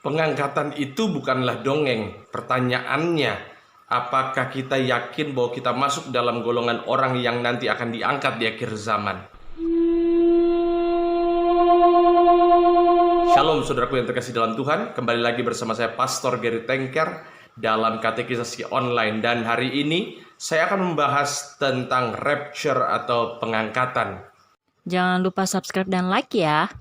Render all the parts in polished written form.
Pengangkatan itu bukanlah dongeng. Pertanyaannya, apakah kita yakin bahwa kita masuk dalam golongan orang yang nanti akan diangkat di akhir zaman? Shalom saudaraku yang terkasih dalam Tuhan. Kembali lagi bersama saya Pastor Gary Tengker dalam katekisasi online. Dan hari ini saya akan membahas tentang rapture atau pengangkatan. Jangan lupa subscribe dan like ya.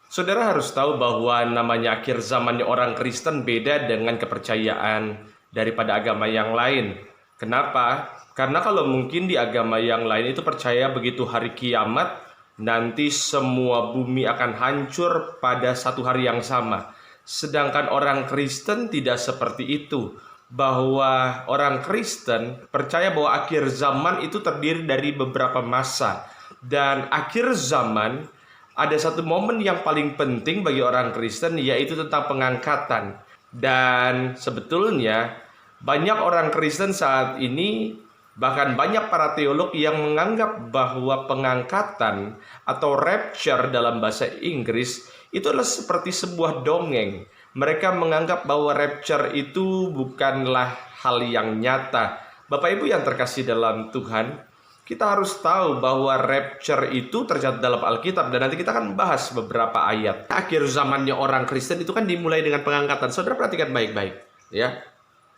Saudara harus tahu bahwa namanya akhir zamannya orang Kristen beda dengan kepercayaan daripada agama yang lain. Kenapa? Karena kalau mungkin di agama yang lain itu percaya begitu hari kiamat, nanti semua bumi akan hancur pada satu hari yang sama. Sedangkan orang Kristen tidak seperti itu. Bahwa orang Kristen percaya bahwa akhir zaman itu terdiri dari beberapa masa. Dan akhir zaman ada satu momen yang paling penting bagi orang Kristen, yaitu tentang pengangkatan. Dan sebetulnya banyak orang Kristen saat ini, bahkan banyak para teolog yang menganggap bahwa pengangkatan atau rapture dalam bahasa Inggris itu adalah seperti sebuah dongeng. Mereka menganggap bahwa rapture itu bukanlah hal yang nyata. Bapak Ibu yang terkasih dalam Tuhan, kita harus tahu bahwa rapture itu tercatat dalam Alkitab, dan nanti kita akan membahas beberapa ayat. Akhir zamannya orang Kristen itu kan dimulai dengan pengangkatan. Saudara perhatikan baik-baik, ya.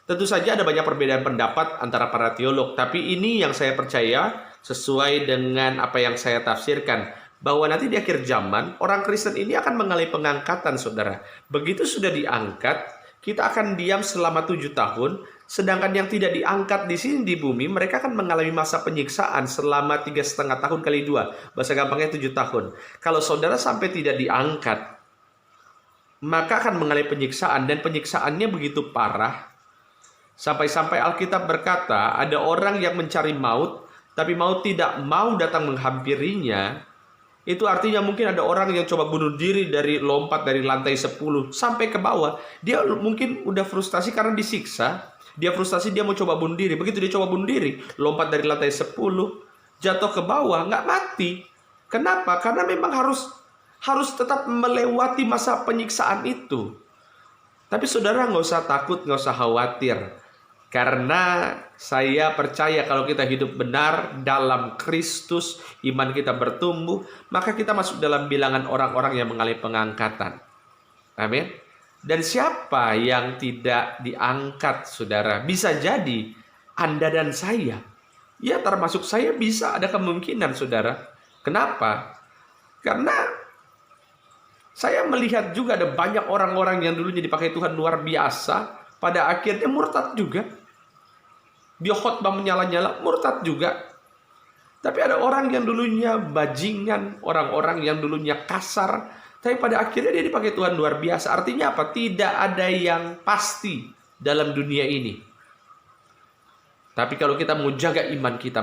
Tentu saja ada banyak perbedaan pendapat antara para teolog, tapi ini yang saya percaya sesuai dengan apa yang saya tafsirkan, bahwa nanti di akhir zaman orang Kristen ini akan mengalami pengangkatan, saudara. Begitu sudah diangkat, kita akan diam selama 7 tahun. Sedangkan yang tidak diangkat di sini di bumi, mereka akan mengalami masa penyiksaan selama 3,5 tahun kali 2. Bahasa gampangnya 7 tahun. Kalau saudara sampai tidak diangkat, maka akan mengalami penyiksaan. Dan penyiksaannya begitu parah. Sampai-sampai Alkitab berkata, ada orang yang mencari maut, tapi maut tidak mau datang menghampirinya. Itu artinya mungkin ada orang yang coba bunuh diri lompat dari lantai 10 sampai ke bawah. Dia mungkin udah frustasi karena disiksa. Dia frustasi, dia mau coba bunuh diri. Begitu dia coba bunuh diri, lompat dari lantai 10, jatuh ke bawah, nggak mati. Kenapa? Karena memang harus tetap melewati masa penyiksaan itu. Tapi saudara nggak usah takut, nggak usah khawatir. Karena saya percaya kalau kita hidup benar dalam Kristus, iman kita bertumbuh, maka kita masuk dalam bilangan orang-orang yang mengalami pengangkatan. Amin. Dan siapa yang tidak diangkat, saudara? Bisa jadi Anda dan saya. Ya, termasuk saya bisa ada kemungkinan, saudara. Kenapa? Karena saya melihat juga ada banyak orang-orang yang dulunya dipakai Tuhan luar biasa, pada akhirnya murtad juga. Dia khotbah menyala-nyala, murtad juga. Tapi ada orang yang dulunya bajingan, orang-orang yang dulunya kasar, tapi pada akhirnya dia dipakai Tuhan luar biasa. Artinya apa? Tidak ada yang pasti dalam dunia ini. Tapi kalau kita mau jaga iman kita,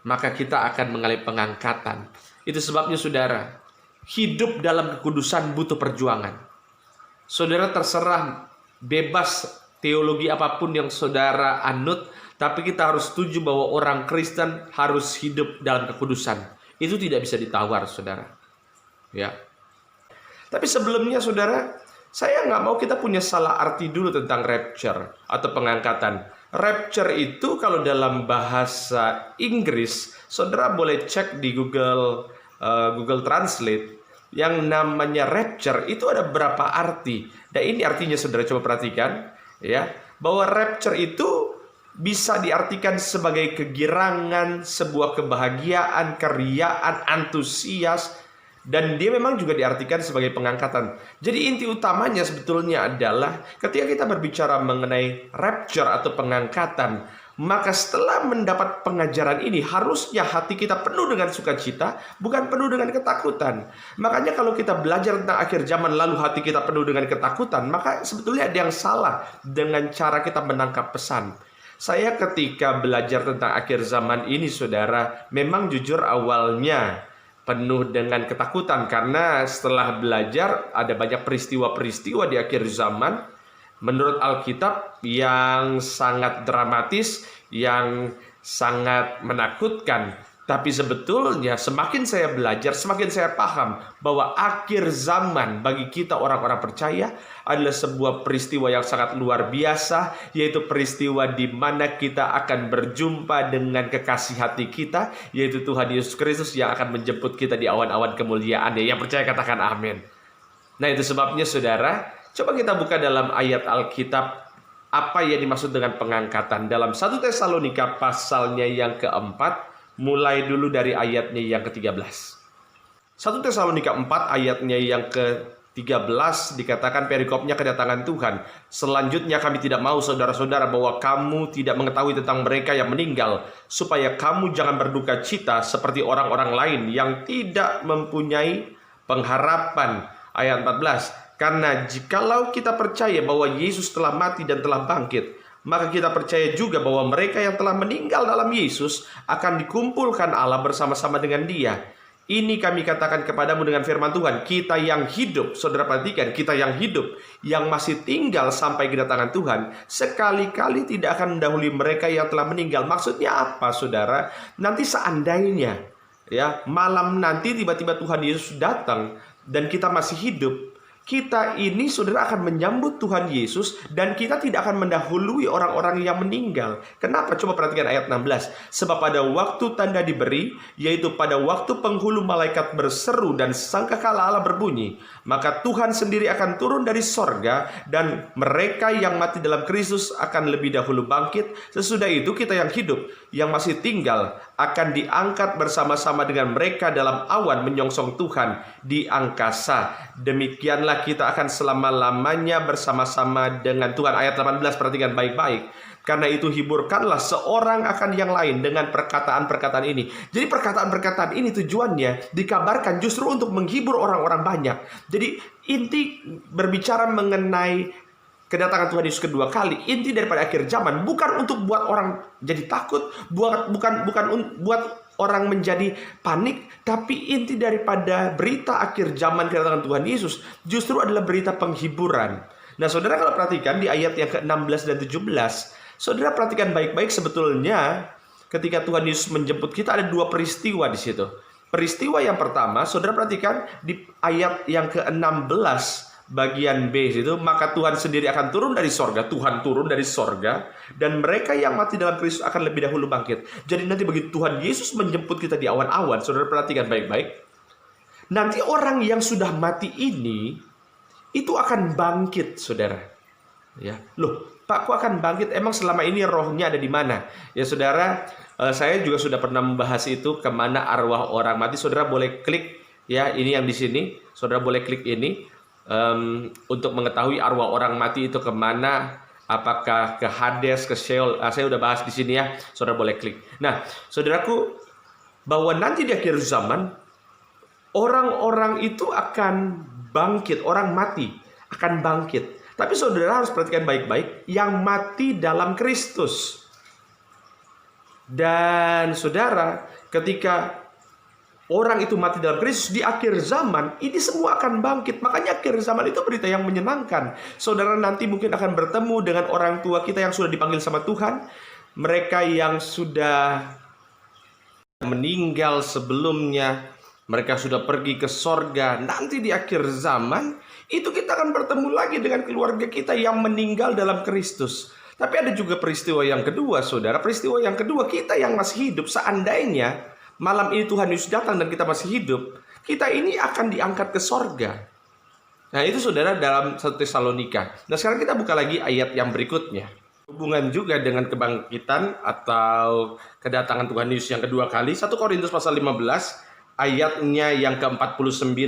maka kita akan mengalami pengangkatan. Itu sebabnya saudara, hidup dalam kekudusan butuh perjuangan. Saudara terserah, bebas teologi apapun yang saudara anut, tapi kita harus setuju bahwa orang Kristen harus hidup dalam kekudusan. Itu tidak bisa ditawar, saudara. Ya. Tapi sebelumnya, saudara, saya nggak mau kita punya salah arti dulu tentang rapture atau pengangkatan. Rapture itu kalau dalam bahasa Inggris, saudara boleh cek di Google Translate. Yang namanya rapture itu ada berapa arti. Dan ini artinya, saudara coba perhatikan, ya, bahwa rapture itu bisa diartikan sebagai kegirangan, sebuah kebahagiaan, keriaan, antusias. Dan dia memang juga diartikan sebagai pengangkatan. Jadi inti utamanya sebetulnya adalah ketika kita berbicara mengenai rapture atau pengangkatan, maka setelah mendapat pengajaran ini harusnya hati kita penuh dengan sukacita, bukan penuh dengan ketakutan. Makanya kalau kita belajar tentang akhir zaman lalu hati kita penuh dengan ketakutan, maka sebetulnya ada yang salah dengan cara kita menangkap pesan. Saya ketika belajar tentang akhir zaman ini, saudara, memang jujur awalnya penuh dengan ketakutan, karena setelah belajar ada banyak peristiwa-peristiwa di akhir zaman menurut Alkitab yang sangat dramatis, yang sangat menakutkan. Tapi sebetulnya semakin saya belajar, semakin saya paham bahwa akhir zaman bagi kita orang-orang percaya adalah sebuah peristiwa yang sangat luar biasa, yaitu peristiwa di mana kita akan berjumpa dengan kekasih hati kita, yaitu Tuhan Yesus Kristus yang akan menjemput kita di awan-awan kemuliaan-Nya. Yang percaya katakan amin. Nah, itu sebabnya saudara, coba kita buka dalam ayat Alkitab apa yang dimaksud dengan pengangkatan. Dalam 1 Tesalonika pasalnya yang keempat, mulai dulu dari ayatnya yang ke-13. 1 Tesalonika 4 ayatnya yang ke-13 dikatakan perikopnya kedatangan Tuhan. Selanjutnya kami tidak mau saudara-saudara bahwa kamu tidak mengetahui tentang mereka yang meninggal, supaya kamu jangan berduka cita seperti orang-orang lain yang tidak mempunyai pengharapan. Ayat 14. Karena jikalau kita percaya bahwa Yesus telah mati dan telah bangkit, maka kita percaya juga bahwa mereka yang telah meninggal dalam Yesus akan dikumpulkan Allah bersama-sama dengan Dia. Ini kami katakan kepadamu dengan firman Tuhan, kita yang hidup, saudara perhatikan, kita yang hidup, yang masih tinggal sampai kedatangan Tuhan, sekali-kali tidak akan mendahului mereka yang telah meninggal. Maksudnya apa, saudara? Nanti seandainya, ya, malam nanti tiba-tiba Tuhan Yesus datang dan kita masih hidup, kita ini saudara akan menyambut Tuhan Yesus dan kita tidak akan mendahului orang-orang yang meninggal. Kenapa? Coba perhatikan ayat 16. Sebab pada waktu tanda diberi, yaitu pada waktu penghulu malaikat berseru dan sangkakala Allah berbunyi, maka Tuhan sendiri akan turun dari sorga dan mereka yang mati dalam Kristus akan lebih dahulu bangkit. Sesudah itu kita yang hidup, yang masih tinggal, akan diangkat bersama-sama dengan mereka dalam awan menyongsong Tuhan di angkasa. Demikianlah kita akan selama-lamanya bersama-sama dengan Tuhan. Ayat 18, perhatikan baik-baik. Karena itu hiburkanlah seorang akan yang lain dengan perkataan-perkataan ini. Jadi perkataan-perkataan ini tujuannya dikabarkan justru untuk menghibur orang-orang banyak. Jadi inti berbicara mengenai kedatangan Tuhan Yesus kedua kali, inti daripada akhir zaman bukan untuk buat orang jadi takut, bukan buat orang menjadi panik, tapi inti daripada berita akhir zaman kedatangan Tuhan Yesus justru adalah berita penghiburan. Nah, saudara kalau perhatikan di ayat yang ke-16 dan 17, saudara perhatikan baik-baik, sebetulnya ketika Tuhan Yesus menjemput kita ada dua peristiwa di situ. Peristiwa yang pertama, saudara perhatikan di ayat yang ke-16 bagian B itu, maka Tuhan sendiri akan turun dari sorga. Tuhan turun dari sorga dan mereka yang mati dalam Kristus akan lebih dahulu bangkit. Jadi nanti begitu Tuhan Yesus menjemput kita di awan-awan, saudara perhatikan baik-baik, nanti orang yang sudah mati ini itu akan bangkit, saudara. Ya, loh, Pak, kok akan bangkit? Emang selama ini rohnya ada di mana? Ya, saudara, saya juga sudah pernah membahas itu, kemana arwah orang mati. Saudara boleh klik, ya, ini yang di sini. Saudara boleh klik ini. Untuk mengetahui arwah orang mati itu kemana, apakah ke Hades, ke Sheol. Saya udah bahas di sini ya, saudara boleh klik. Nah, saudaraku, bahwa nanti di akhir zaman orang-orang itu akan bangkit, orang mati akan bangkit. Tapi saudara harus perhatikan baik-baik, yang mati dalam Kristus. Dan saudara, ketika orang itu mati dalam Kristus di akhir zaman, ini semua akan bangkit. Makanya akhir zaman itu berita yang menyenangkan. Saudara nanti mungkin akan bertemu dengan orang tua kita yang sudah dipanggil sama Tuhan. Mereka yang sudah meninggal sebelumnya, mereka sudah pergi ke sorga. Nanti di akhir zaman, itu kita akan bertemu lagi dengan keluarga kita yang meninggal dalam Kristus. Tapi ada juga peristiwa yang kedua, saudara. Peristiwa yang kedua, kita yang masih hidup, seandainya malam ini Tuhan Yesus datang dan kita masih hidup, kita ini akan diangkat ke sorga. Nah, itu saudara dalam 1 Tesalonika. Nah, sekarang kita buka lagi ayat yang berikutnya. Hubungan juga dengan kebangkitan atau kedatangan Tuhan Yesus yang kedua kali. 1 Korintus pasal 15 ayatnya yang ke-49.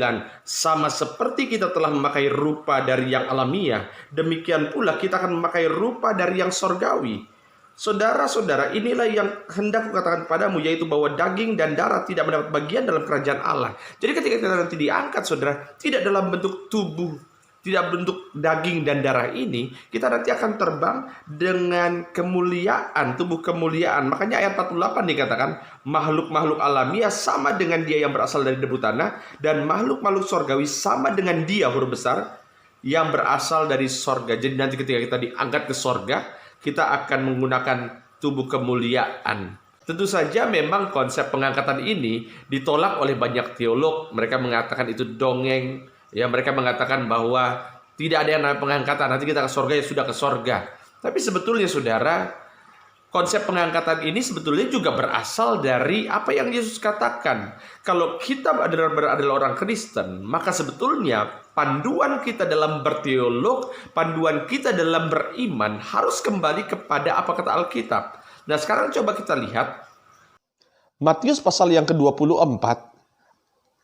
Sama seperti kita telah memakai rupa dari yang alamiah, demikian pula kita akan memakai rupa dari yang sorgawi. Saudara-saudara, inilah yang hendak kukatakan padamu, yaitu bahwa daging dan darah tidak mendapat bagian dalam kerajaan Allah. Jadi ketika kita nanti diangkat, saudara, tidak dalam bentuk tubuh, tidak bentuk daging dan darah ini, kita nanti akan terbang dengan kemuliaan, tubuh kemuliaan. Makanya ayat 48 dikatakan, makhluk-makhluk alamiah sama dengan dia yang berasal dari debu tanah, dan makhluk-makhluk sorgawi sama dengan dia, huruf besar, yang berasal dari sorga. Jadi nanti ketika kita diangkat ke sorga, kita akan menggunakan tubuh kemuliaan. Tentu saja memang konsep pengangkatan ini ditolak oleh banyak teolog. Mereka mengatakan itu dongeng. Ya, mereka mengatakan bahwa tidak ada yang namanya pengangkatan. Nanti kita ke sorga, ya sudah ke sorga. Tapi sebetulnya saudara, konsep pengangkatan ini sebetulnya juga berasal dari apa yang Yesus katakan. Kalau kita adalah orang Kristen, maka sebetulnya panduan kita dalam berteolog, panduan kita dalam beriman harus kembali kepada apa kata Alkitab. Nah, sekarang coba kita lihat Matius pasal yang ke-24,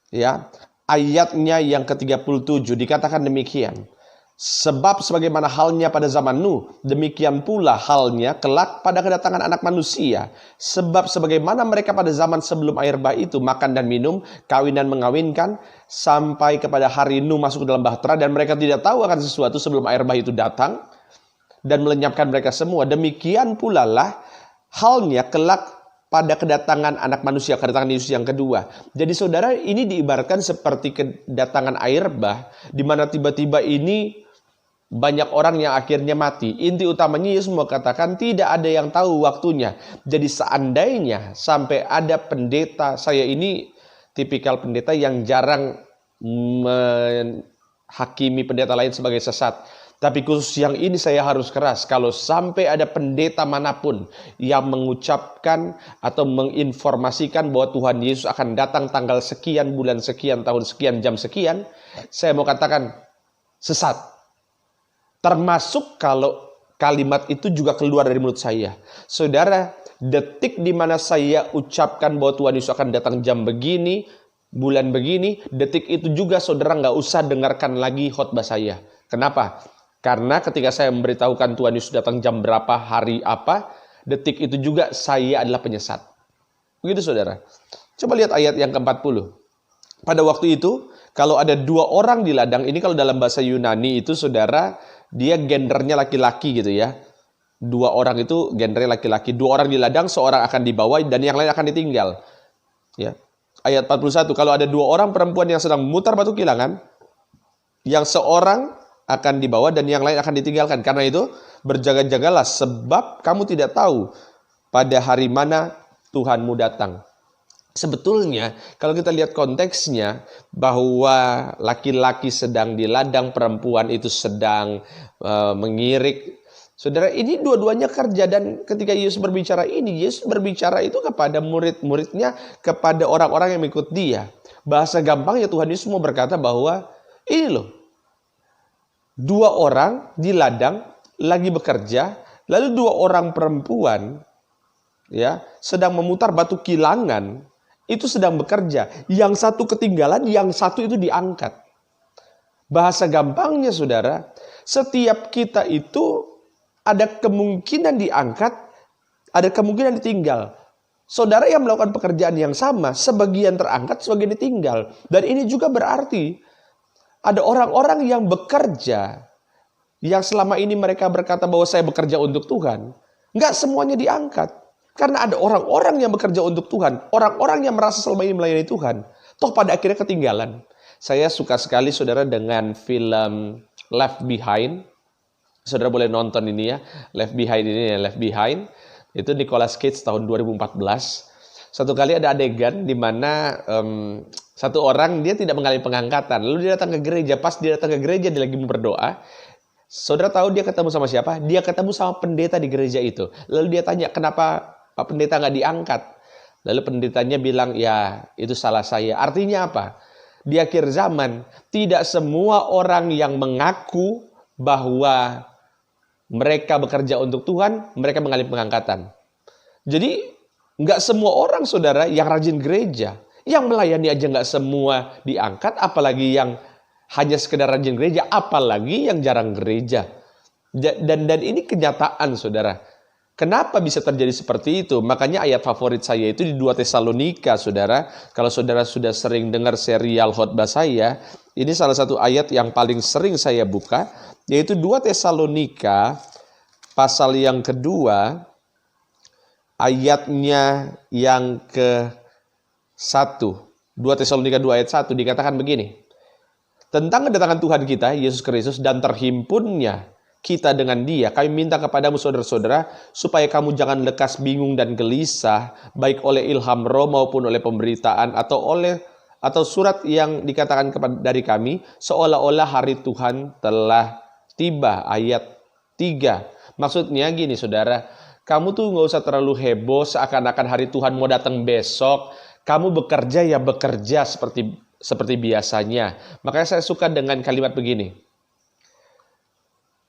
ya, ayatnya yang ke-37 dikatakan demikian. Sebab sebagaimana halnya pada zaman Nuh, demikian pula halnya kelak pada kedatangan Anak Manusia. Sebab sebagaimana mereka pada zaman sebelum air bah itu makan dan minum, kawin dan mengawinkan, sampai kepada hari Nuh masuk ke dalam bahtera, dan mereka tidak tahu akan sesuatu sebelum air bah itu datang dan melenyapkan mereka semua. Demikian pula lah halnya kelak pada kedatangan Anak Manusia, kedatangan Yesus yang kedua. Jadi saudara, ini diibaratkan seperti kedatangan air bah, di mana tiba-tiba ini banyak orang yang akhirnya mati. Inti utamanya Yesus mau katakan tidak ada yang tahu waktunya. Jadi seandainya sampai ada pendeta, saya ini tipikal pendeta yang jarang menghakimi pendeta lain sebagai sesat. Tapi khusus yang ini saya harus keras. Kalau sampai ada pendeta manapun yang mengucapkan atau menginformasikan bahwa Tuhan Yesus akan datang tanggal sekian, bulan sekian, tahun sekian, jam sekian, saya mau katakan sesat. Termasuk kalau kalimat itu juga keluar dari mulut saya. Saudara, detik di mana saya ucapkan bahwa Tuhan Yesus akan datang jam begini, bulan begini, detik itu juga saudara nggak usah dengarkan lagi khotbah saya. Kenapa? Karena ketika saya memberitahukan Tuhan Yesus datang jam berapa, hari apa, detik itu juga saya adalah penyesat. Begitu saudara. Coba lihat ayat yang ke-40. Pada waktu itu, kalau ada dua orang di ladang, ini kalau dalam bahasa Yunani itu saudara, dia gendernya laki-laki gitu ya. Dua orang itu gendernya laki-laki. Dua orang di ladang, seorang akan dibawa dan yang lain akan ditinggal. Ya. Ayat 41, kalau ada dua orang perempuan yang sedang memutar batu kilangan, yang seorang akan dibawa dan yang lain akan ditinggalkan. Karena itu berjaga-jagalah, sebab kamu tidak tahu pada hari mana Tuhanmu datang. Sebetulnya kalau kita lihat konteksnya bahwa laki-laki sedang di ladang, perempuan itu sedang mengirik. Saudara, ini dua-duanya kerja, dan ketika Yesus berbicara ini, Yesus berbicara itu kepada murid-muridnya, kepada orang-orang yang mengikut dia. Bahasa gampangnya Tuhan Yesus mau berkata bahwa ini loh, dua orang di ladang lagi bekerja, lalu dua orang perempuan ya sedang memutar batu kilangan, itu sedang bekerja. Yang satu ketinggalan, yang satu itu diangkat. Bahasa gampangnya saudara, setiap kita itu ada kemungkinan diangkat, ada kemungkinan ditinggal. Saudara yang melakukan pekerjaan yang sama, sebagian terangkat, sebagian ditinggal. Dan ini juga berarti ada orang-orang yang bekerja, yang selama ini mereka berkata bahwa saya bekerja untuk Tuhan. Nggak semuanya diangkat. Karena ada orang-orang yang bekerja untuk Tuhan. Orang-orang yang merasa selama ini melayani Tuhan. Toh pada akhirnya ketinggalan. Saya suka sekali saudara dengan film Left Behind. Saudara boleh nonton ini ya. Left Behind ini ya, Left Behind. Itu Nicolas Cage tahun 2014. Satu kali ada adegan di mana satu orang dia tidak mengalami pengangkatan. Lalu dia datang ke gereja. Pas dia datang ke gereja, dia lagi berdoa. Saudara tahu dia ketemu sama siapa? Dia ketemu sama pendeta di gereja itu. Lalu dia tanya, kenapa Pak Pendeta nggak diangkat? Lalu pendetanya bilang, ya itu salah saya. Artinya apa? Di akhir zaman, tidak semua orang yang mengaku bahwa mereka bekerja untuk Tuhan, mereka mengalami pengangkatan. Jadi, nggak semua orang saudara yang rajin gereja, yang melayani aja nggak semua diangkat, apalagi yang hanya sekedar rajin gereja, apalagi yang jarang gereja. Dan ini kenyataan saudara. Kenapa bisa terjadi seperti itu? Makanya ayat favorit saya itu di 2 Tesalonika saudara. Kalau saudara sudah sering dengar serial khotbah saya, ini salah satu ayat yang paling sering saya buka, yaitu 2 Tesalonika pasal yang kedua, ayatnya yang ke-1. 2 Tesalonika 2 ayat 1 dikatakan begini. Tentang kedatangan Tuhan kita, Yesus Kristus, dan terhimpunnya kita dengan Dia. Kami minta kepadamu saudara-saudara, supaya kamu jangan lekas bingung dan gelisah, baik oleh ilham roh maupun oleh pemberitaan atau surat yang dikatakan dari kami, seolah-olah hari Tuhan telah tiba. Ayat 3. Maksudnya gini saudara, kamu tuh nggak usah terlalu heboh seakan-akan hari Tuhan mau datang besok. Kamu bekerja ya bekerja seperti biasanya. Makanya saya suka dengan kalimat begini.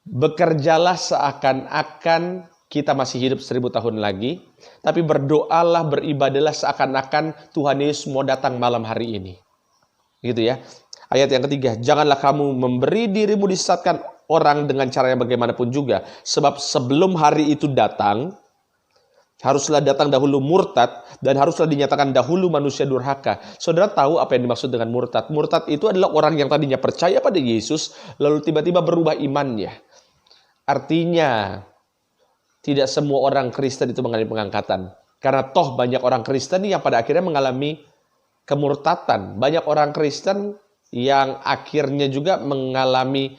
Bekerjalah seakan-akan kita masih hidup 1000 tahun lagi, tapi berdoalah, beribadalah seakan-akan Tuhan Yesus mau datang malam hari ini. Gitu ya. Ayat yang ketiga, janganlah kamu memberi dirimu disesatkan orang dengan cara yang bagaimanapun juga, sebab sebelum hari itu datang, haruslah datang dahulu murtad, dan haruslah dinyatakan dahulu manusia durhaka. Saudara tahu apa yang dimaksud dengan murtad? Murtad itu adalah orang yang tadinya percaya pada Yesus, lalu tiba-tiba berubah imannya. Artinya, tidak semua orang Kristen itu mengalami pengangkatan. Karena toh banyak orang Kristen yang pada akhirnya mengalami kemurtatan. Banyak orang Kristen yang akhirnya juga mengalami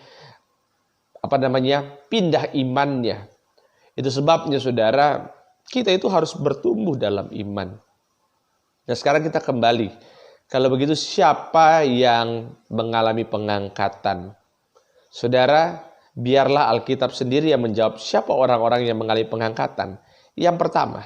pindah imannya. Itu sebabnya saudara, kita itu harus bertumbuh dalam iman. Nah sekarang kita kembali. Kalau begitu siapa yang mengalami pengangkatan? Saudara, biarlah Alkitab sendiri yang menjawab siapa orang-orang yang mengalami pengangkatan. Yang pertama,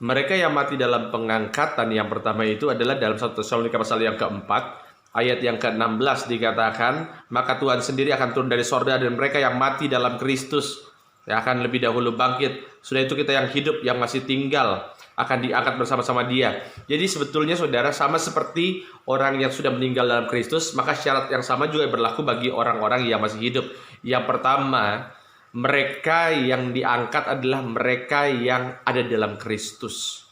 Mereka yang mati dalam pengangkatan yang pertama itu adalah dalam 1 Tesalonika pasal yang keempat, ayat yang ke-16 dikatakan, maka Tuhan sendiri akan turun dari sorga dan mereka yang mati dalam Kristus akan lebih dahulu bangkit. Sudah itu kita yang hidup, yang masih tinggal, akan diangkat bersama-sama Dia. Jadi sebetulnya saudara, sama seperti orang yang sudah meninggal dalam Kristus, maka syarat yang sama juga berlaku bagi orang-orang yang masih hidup. Yang pertama, mereka yang diangkat adalah mereka yang ada dalam Kristus.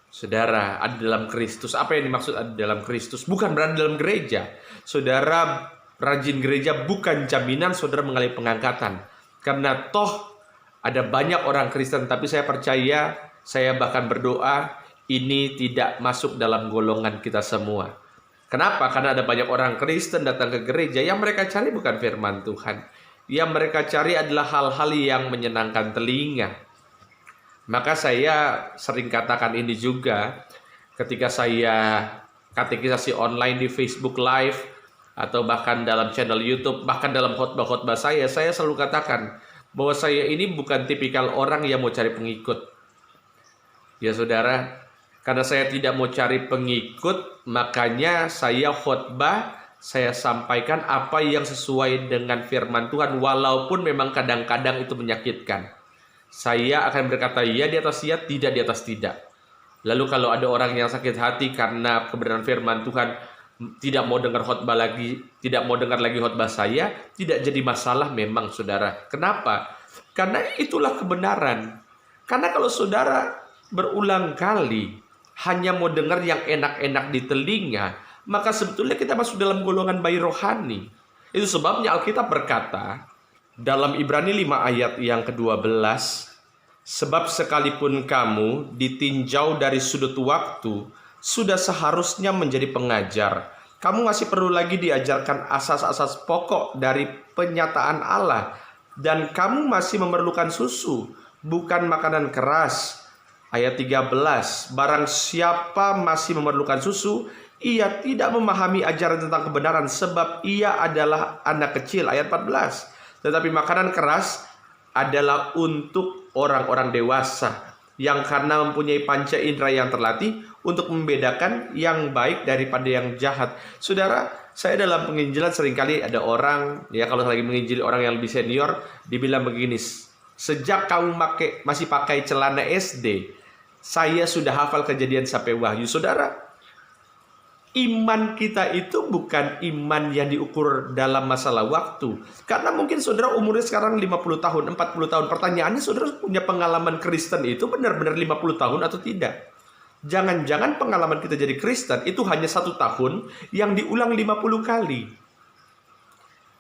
Saudara, ada dalam Kristus. Apa yang dimaksud ada dalam Kristus? Bukan berada dalam gereja. Saudara, rajin gereja bukan jaminan saudara mengalami pengangkatan. Karena toh ada banyak orang Kristen, tapi saya percaya, saya bahkan berdoa, ini tidak masuk dalam golongan kita semua. Kenapa? Karena ada banyak orang Kristen datang ke gereja, yang mereka cari bukan firman Tuhan. Yang mereka cari adalah hal-hal yang menyenangkan telinga. Maka saya sering katakan ini juga ketika saya katekisasi online di Facebook Live, atau bahkan dalam channel YouTube, bahkan dalam khotbah-khotbah saya selalu katakan bahwa saya ini bukan tipikal orang yang mau cari pengikut. Ya saudara, karena saya tidak mau cari pengikut, makanya saya khotbah, saya sampaikan apa yang sesuai dengan firman Tuhan, walaupun memang kadang-kadang itu menyakitkan. Saya akan berkata ya di atas ya, tidak di atas tidak. Lalu kalau ada orang yang sakit hati karena kebenaran firman Tuhan, tidak mau dengar khotbah lagi, tidak mau dengar lagi khotbah saya, tidak jadi masalah memang saudara. Kenapa? Karena itulah kebenaran. Karena kalau saudara berulang kali hanya mau dengar yang enak-enak di telinga, maka sebetulnya kita masuk dalam golongan bayi rohani. Itu sebabnya Alkitab berkata dalam Ibrani 5 ayat yang ke-12, sebab sekalipun kamu ditinjau dari sudut waktu, sudah seharusnya menjadi pengajar. Kamu masih perlu lagi diajarkan asas-asas pokok dari penyataan Allah. Dan kamu masih memerlukan susu, bukan makanan keras. Ayat 13, barang siapa masih memerlukan susu, ia tidak memahami ajaran tentang kebenaran, sebab ia adalah anak kecil. Ayat 14, tetapi makanan keras adalah untuk orang-orang dewasa, yang karena mempunyai panca indera yang terlatih untuk membedakan yang baik daripada yang jahat. Saudara, saya dalam penginjilan seringkali ada orang, ya kalau lagi menginjili orang yang lebih senior, dibilang begini, sejak kamu masih pakai celana SD, saya sudah hafal Kejadian sampai Wahyu. Saudara, iman kita itu bukan iman yang diukur dalam masalah waktu. Karena mungkin saudara umurnya sekarang 50 tahun, 40 tahun. Pertanyaannya, saudara punya pengalaman Kristen itu benar-benar 50 tahun atau tidak? Jangan-jangan pengalaman kita jadi Kristen itu hanya 1 tahun yang diulang 50 kali.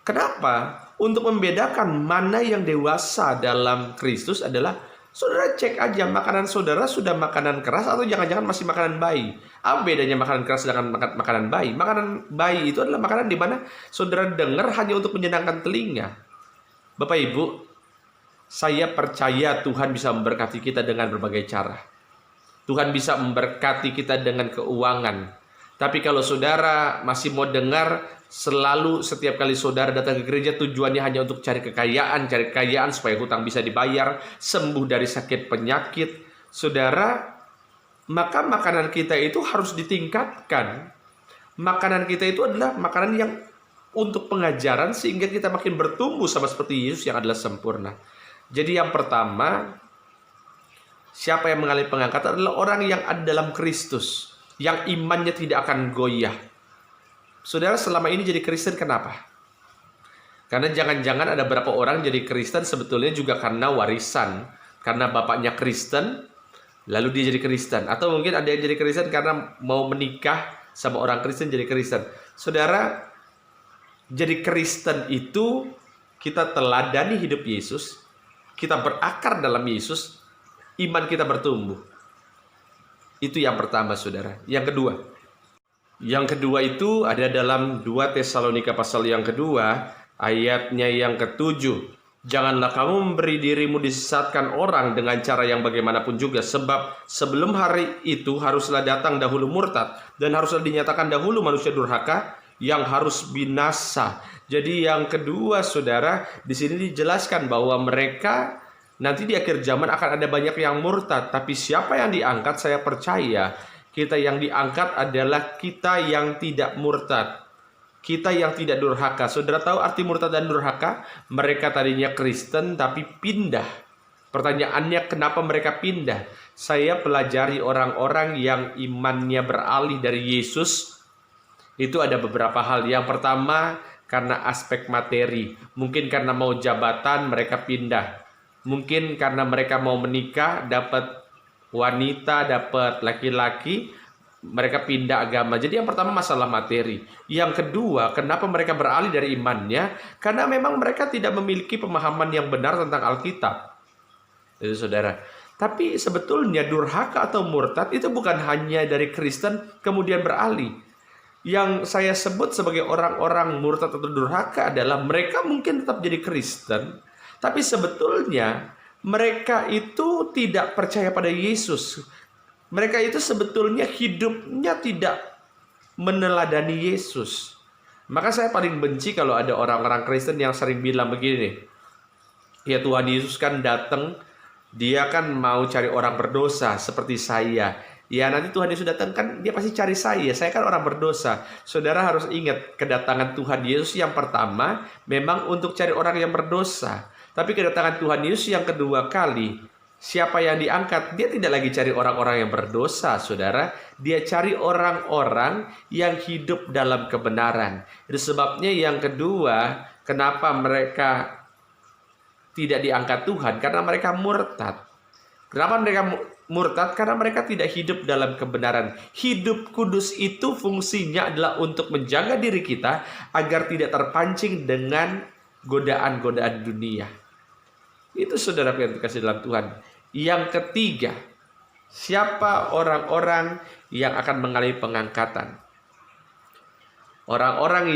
Kenapa? Untuk membedakan mana yang dewasa dalam Kristus adalah saudara cek aja makanan saudara sudah makanan keras atau jangan-jangan masih makanan bayi. Apa bedanya makanan keras dengan makanan bayi? Makanan bayi itu adalah makanan di mana saudara dengar hanya untuk menyenangkan telinga. Bapak Ibu, saya percaya Tuhan bisa memberkati kita dengan berbagai cara. Tuhan bisa memberkati kita dengan keuangan. Tapi kalau saudara masih mau dengar selalu setiap kali saudara datang ke gereja tujuannya hanya untuk cari kekayaan supaya hutang bisa dibayar, sembuh dari sakit penyakit, saudara, maka makanan kita itu harus ditingkatkan. Makanan kita itu adalah makanan yang untuk pengajaran sehingga kita makin bertumbuh sama seperti Yesus yang adalah sempurna. Jadi yang pertama, siapa yang mengalami pengangkatan adalah orang yang ada dalam Kristus, yang imannya tidak akan goyah. Saudara selama ini jadi Kristen kenapa? Karena jangan-jangan ada beberapa orang jadi Kristen sebetulnya juga karena warisan. Karena bapaknya Kristen, lalu dia jadi Kristen. Atau mungkin ada yang jadi Kristen karena mau menikah sama orang Kristen jadi Kristen. Saudara, jadi Kristen itu kita teladani hidup Yesus, kita berakar dalam Yesus, iman kita bertumbuh. Itu yang pertama, saudara. Yang kedua itu ada dalam 2 Tesalonika pasal yang kedua, ayatnya yang ke-7. Janganlah kamu memberi dirimu disesatkan orang dengan cara yang bagaimanapun juga, sebab sebelum hari itu haruslah datang dahulu murtad, dan haruslah dinyatakan dahulu manusia durhaka yang harus binasa. Jadi yang kedua, saudara, di sini dijelaskan bahwa mereka nanti di akhir zaman akan ada banyak yang murtad. Tapi siapa yang diangkat? Saya percaya kita yang diangkat adalah kita yang tidak murtad, kita yang tidak durhaka. Saudara tahu arti murtad dan durhaka? Mereka tadinya Kristen tapi pindah. Pertanyaannya, kenapa mereka pindah? Saya pelajari orang-orang yang imannya beralih dari Yesus. Itu ada beberapa hal. Yang pertama, karena aspek materi. Mungkin karena mau jabatan mereka pindah. Mungkin karena mereka mau menikah, dapat wanita, dapat laki-laki, mereka pindah agama. Jadi yang pertama masalah materi. Yang kedua, kenapa mereka beralih dari imannya? Karena memang mereka tidak memiliki pemahaman yang benar tentang Alkitab. Itu saudara. Tapi sebetulnya durhaka atau murtad itu bukan hanya dari Kristen kemudian beralih. Yang saya sebut sebagai orang-orang murtad atau durhaka adalah mereka mungkin tetap jadi Kristen, tapi sebetulnya mereka itu tidak percaya pada Yesus. Mereka itu sebetulnya hidupnya tidak meneladani Yesus. Maka saya paling benci kalau ada orang-orang Kristen yang sering bilang begini, ya Tuhan Yesus kan datang, dia kan mau cari orang berdosa seperti saya. Ya nanti Tuhan Yesus datang kan dia pasti cari saya kan orang berdosa. Saudara harus ingat, kedatangan Tuhan Yesus yang pertama memang untuk cari orang yang berdosa. Tapi kedatangan Tuhan Yesus yang kedua kali, siapa yang diangkat? Dia tidak lagi cari orang-orang yang berdosa, saudara. Dia cari orang-orang yang hidup dalam kebenaran. Itu sebabnya yang kedua, kenapa mereka tidak diangkat Tuhan? Karena mereka murtad. Kenapa mereka murtad? Karena mereka tidak hidup dalam kebenaran. Hidup kudus itu fungsinya adalah untuk menjaga diri kita agar tidak terpancing dengan godaan-godaan dunia. Itu saudara yang dikasih dalam Tuhan. Yang ketiga, siapa orang-orang yang akan mengalami pengangkatan? Orang-orang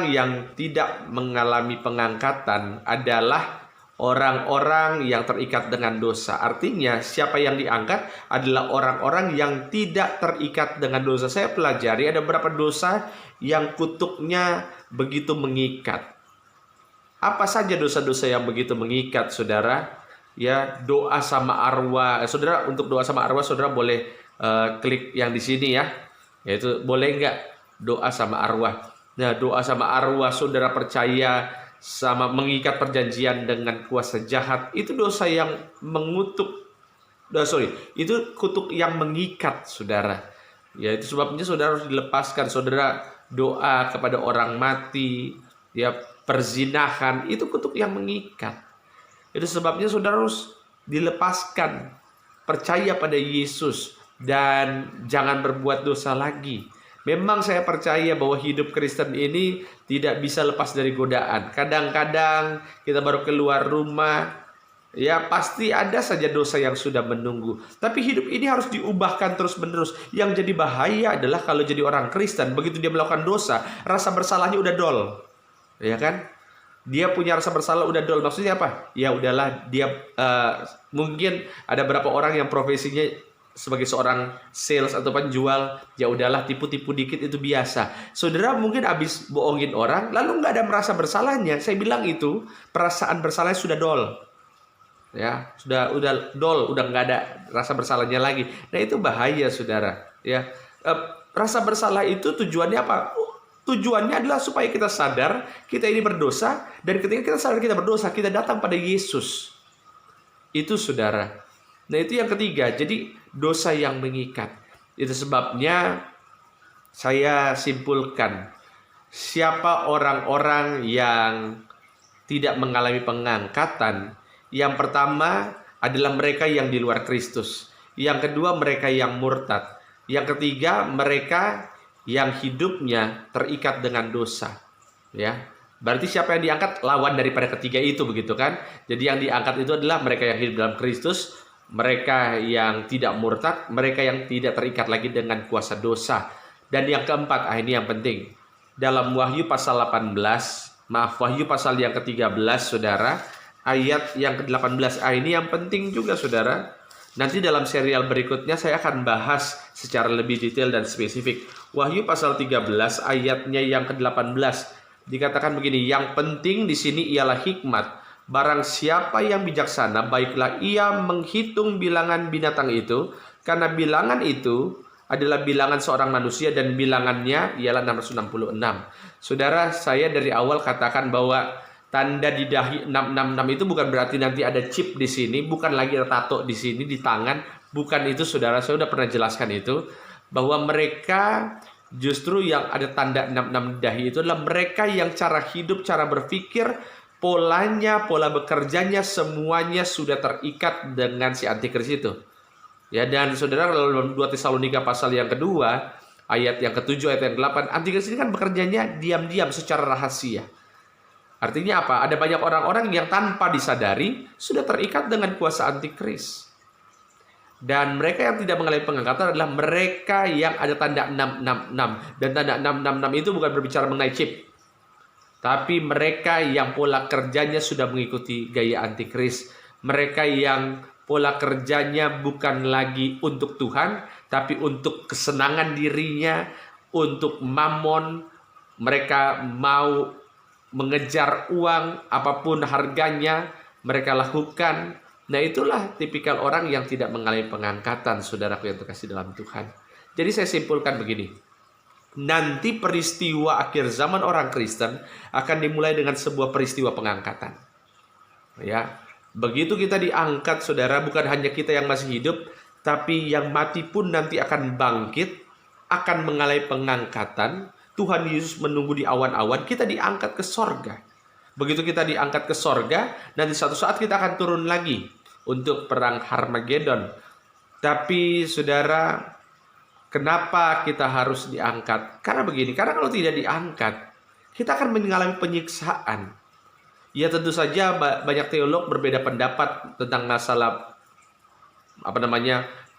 yang tidak mengalami pengangkatan adalah orang-orang yang terikat dengan dosa. Artinya siapa yang diangkat adalah orang-orang yang tidak terikat dengan dosa. Saya pelajari ada beberapa dosa yang kutuknya begitu mengikat. Apa saja dosa-dosa yang begitu mengikat, saudara? Ya, doa sama arwah. Saudara, untuk doa sama arwah, saudara boleh klik yang di sini ya. Yaitu boleh nggak doa sama arwah? Nah, doa sama arwah, saudara percaya sama mengikat perjanjian dengan kuasa jahat, itu dosa yang mengutuk. Itu kutuk yang mengikat, saudara. Ya, itu sebabnya saudara harus dilepaskan. Saudara doa kepada orang mati, ya, perzinahan, itu kutuk yang mengikat. Itu sebabnya saudara harus dilepaskan, percaya pada Yesus, dan jangan berbuat dosa lagi. Memang saya percaya bahwa hidup Kristen ini tidak bisa lepas dari godaan. Kadang-kadang kita baru keluar rumah, ya pasti ada saja dosa yang sudah menunggu. Tapi hidup ini harus diubahkan terus-menerus. Yang jadi bahaya adalah kalau jadi orang Kristen, begitu dia melakukan dosa, rasa bersalahnya udah dol. Ya kan? Dia punya rasa bersalah udah dol. Maksudnya apa? Ya udahlah, dia mungkin ada beberapa orang yang profesinya sebagai seorang sales atau penjual, ya udahlah tipu-tipu dikit itu biasa. Saudara mungkin habis bohongin orang, lalu nggak ada merasa bersalahnya. Saya bilang itu perasaan bersalahnya sudah dol, ya udah dol, udah nggak ada rasa bersalahnya lagi. Nah itu bahaya, saudara. Ya, rasa bersalah itu tujuannya apa? Tujuannya adalah supaya kita sadar kita ini berdosa, dan ketika kita sadar kita berdosa, kita datang pada Yesus. Itu, saudara. Nah itu yang ketiga. Jadi dosa yang mengikat. Itu sebabnya saya simpulkan, siapa orang-orang yang tidak mengalami pengangkatan? Yang pertama adalah mereka yang di luar Kristus. Yang kedua mereka yang murtad. Yang ketiga mereka yang hidupnya terikat dengan dosa. Ya, berarti siapa yang diangkat? Lawan daripada ketiga itu, begitu kan? Jadi yang diangkat itu adalah mereka yang hidup dalam Kristus, mereka yang tidak murtad, mereka yang tidak terikat lagi dengan kuasa dosa. Dan yang keempat, ini yang penting. Dalam Wahyu pasal 18, Wahyu pasal yang ke-13, saudara, ayat yang ke-18, ini yang penting juga, saudara. Nanti dalam serial berikutnya saya akan bahas secara lebih detail dan spesifik. Wahyu pasal 13 ayatnya yang ke-18 dikatakan begini, yang penting di sini ialah hikmat. Barang siapa yang bijaksana, baiklah ia menghitung bilangan binatang itu, karena bilangan itu adalah bilangan seorang manusia dan bilangannya ialah 666. Saudara, saya dari awal katakan bahwa tanda di dahi 666 itu bukan berarti nanti ada chip di sini, bukan lagi ada tato di sini di tangan, bukan itu, saudara. Saya sudah pernah jelaskan itu, bahwa mereka justru yang ada tanda 66 di dahi itu adalah mereka yang cara hidup, cara berpikir, polanya, pola bekerjanya semuanya sudah terikat dengan si antikris itu. Ya, dan saudara, dalam 2 Tesalonika pasal yang kedua, ayat yang ke-7, ayat yang ke-8, antikris ini kan bekerjanya diam-diam secara rahasia. Artinya apa? Ada banyak orang-orang yang tanpa disadari sudah terikat dengan kuasa antikris. Dan mereka yang tidak mengalami pengangkatan adalah mereka yang ada tanda 666. Dan tanda 666 itu bukan berbicara mengenai chip, tapi mereka yang pola kerjanya sudah mengikuti gaya antikris. Mereka yang pola kerjanya bukan lagi untuk Tuhan, tapi untuk kesenangan dirinya, untuk mamon. Mereka mau mengejar uang, apapun harganya, mereka lakukan. Nah itulah tipikal orang yang tidak mengalami pengangkatan, saudaraku yang terkasih dalam Tuhan. Jadi saya simpulkan begini. Nanti peristiwa akhir zaman orang Kristen akan dimulai dengan sebuah peristiwa pengangkatan. Ya, begitu kita diangkat, saudara, bukan hanya kita yang masih hidup, tapi yang mati pun nanti akan bangkit, akan mengalami pengangkatan. Tuhan Yesus menunggu di awan-awan, kita diangkat ke sorga. Begitu kita diangkat ke sorga, nanti suatu saat kita akan turun lagi untuk perang Harmagedon. Tapi saudara, kenapa kita harus diangkat? Karena begini, karena kalau tidak diangkat, kita akan mengalami penyiksaan. Ya tentu saja banyak teolog berbeda pendapat tentang masalah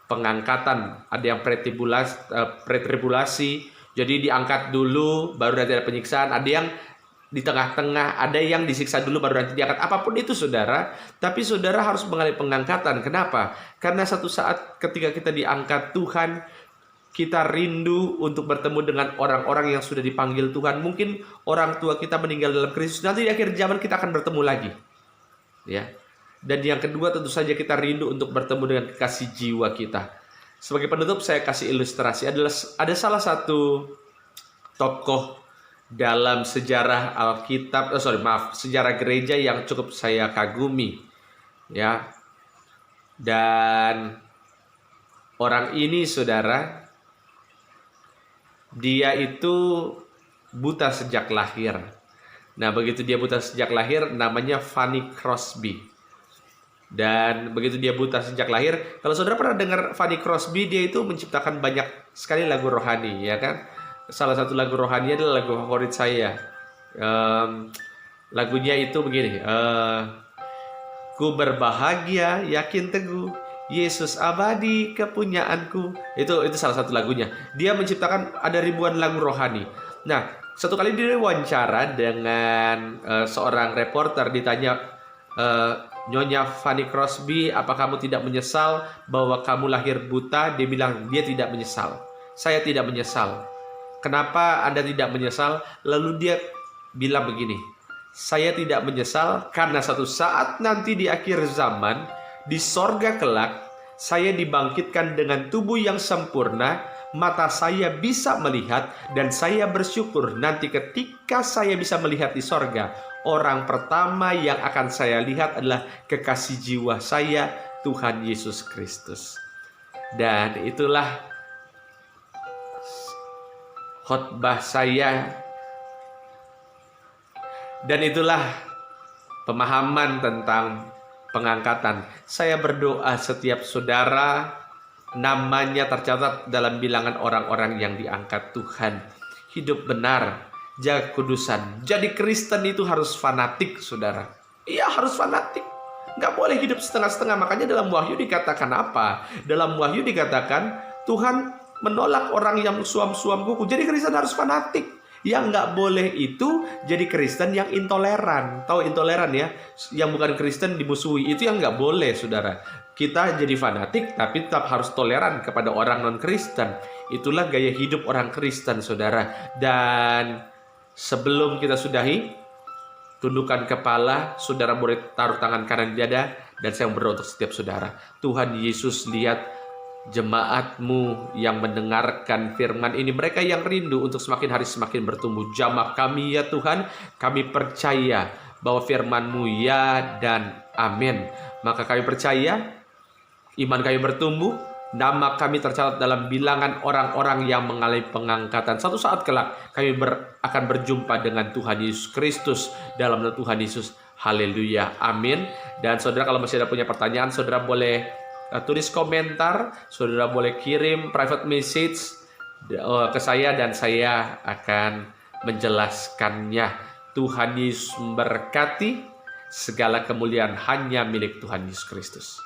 pengangkatan. Ada yang pretribulasi, jadi diangkat dulu baru nanti ada penyiksaan. Ada yang di tengah-tengah, ada yang disiksa dulu baru nanti diangkat. Apapun itu, saudara, tapi saudara harus mengalami pengangkatan. Kenapa? Karena satu saat ketika kita diangkat Tuhan, kita rindu untuk bertemu dengan orang-orang yang sudah dipanggil Tuhan. Mungkin orang tua kita meninggal dalam Kristus, nanti di akhir zaman kita akan bertemu lagi. Ya. Dan yang kedua tentu saja kita rindu untuk bertemu dengan kekasih jiwa kita. Sebagai penutup saya kasih ilustrasi, ada salah satu tokoh dalam sejarah Alkitab, sejarah gereja yang cukup saya kagumi, ya. Dan orang ini, saudara, dia itu buta sejak lahir. Nah, begitu dia buta sejak lahir, namanya Fanny Crosby. Dan begitu dia buta sejak lahir, kalau saudara pernah dengar Fanny Crosby, dia itu menciptakan banyak sekali lagu rohani, ya kan? Salah satu lagu rohani adalah lagu favorit saya. Lagunya itu begini, ku berbahagia, yakin teguh, Yesus abadi kepunyaanku. Itu salah satu lagunya. Dia menciptakan ada ribuan lagu rohani. Nah, Satu kali dia wawancara dengan seorang reporter, ditanya, Nyonya Fanny Crosby, apa kamu tidak menyesal bahwa kamu lahir buta? Dia bilang dia tidak menyesal. Saya tidak menyesal. Kenapa Anda tidak menyesal? Lalu dia bilang begini, saya tidak menyesal karena satu saat nanti di akhir zaman, di sorga kelak, saya dibangkitkan dengan tubuh yang sempurna, mata saya bisa melihat, dan saya bersyukur nanti ketika saya bisa melihat di sorga, orang pertama yang akan saya lihat adalah kekasih jiwa saya, Tuhan Yesus Kristus. Dan itulah khotbah saya, dan itulah pemahaman tentang pengangkatan. Saya berdoa setiap saudara namanya tercatat dalam bilangan orang-orang yang diangkat Tuhan. Hidup benar, jaga kudusan. Jadi Kristen itu harus fanatik, saudara. Iya, harus fanatik. Nggak boleh hidup setengah-setengah. Makanya dalam Wahyu dikatakan apa? Dalam Wahyu dikatakan Tuhan menolak orang yang suam-suam kuku. Jadi Kristen harus fanatik. Yang nggak boleh itu jadi Kristen yang intoleran. Tahu intoleran ya? Yang bukan Kristen dimusuhi. Itu yang nggak boleh, saudara. Kita jadi fanatik tapi tetap harus toleran kepada orang non-Kristen. Itulah gaya hidup orang Kristen, saudara. Dan sebelum kita sudahi, tundukkan kepala, saudara boleh taruh tangan kanan di dada, dan saya berdoa untuk setiap saudara. Tuhan Yesus, lihat jemaat-Mu yang mendengarkan firman ini, mereka yang rindu untuk semakin hari semakin bertumbuh. Jamah kami ya Tuhan, kami percaya bahwa firman-Mu ya dan amin. Maka kami percaya, iman kami bertumbuh, nama kami tercatat dalam bilangan orang-orang yang mengalami pengangkatan. Satu saat kelak kami akan berjumpa dengan Tuhan Yesus Kristus dalam nama Tuhan Yesus. Haleluya, amin. Dan saudara kalau masih ada punya pertanyaan, saudara boleh tulis komentar, saudara boleh kirim private message ke saya dan saya akan menjelaskannya. Tuhan Yesus memberkati. Segala kemuliaan hanya milik Tuhan Yesus Kristus.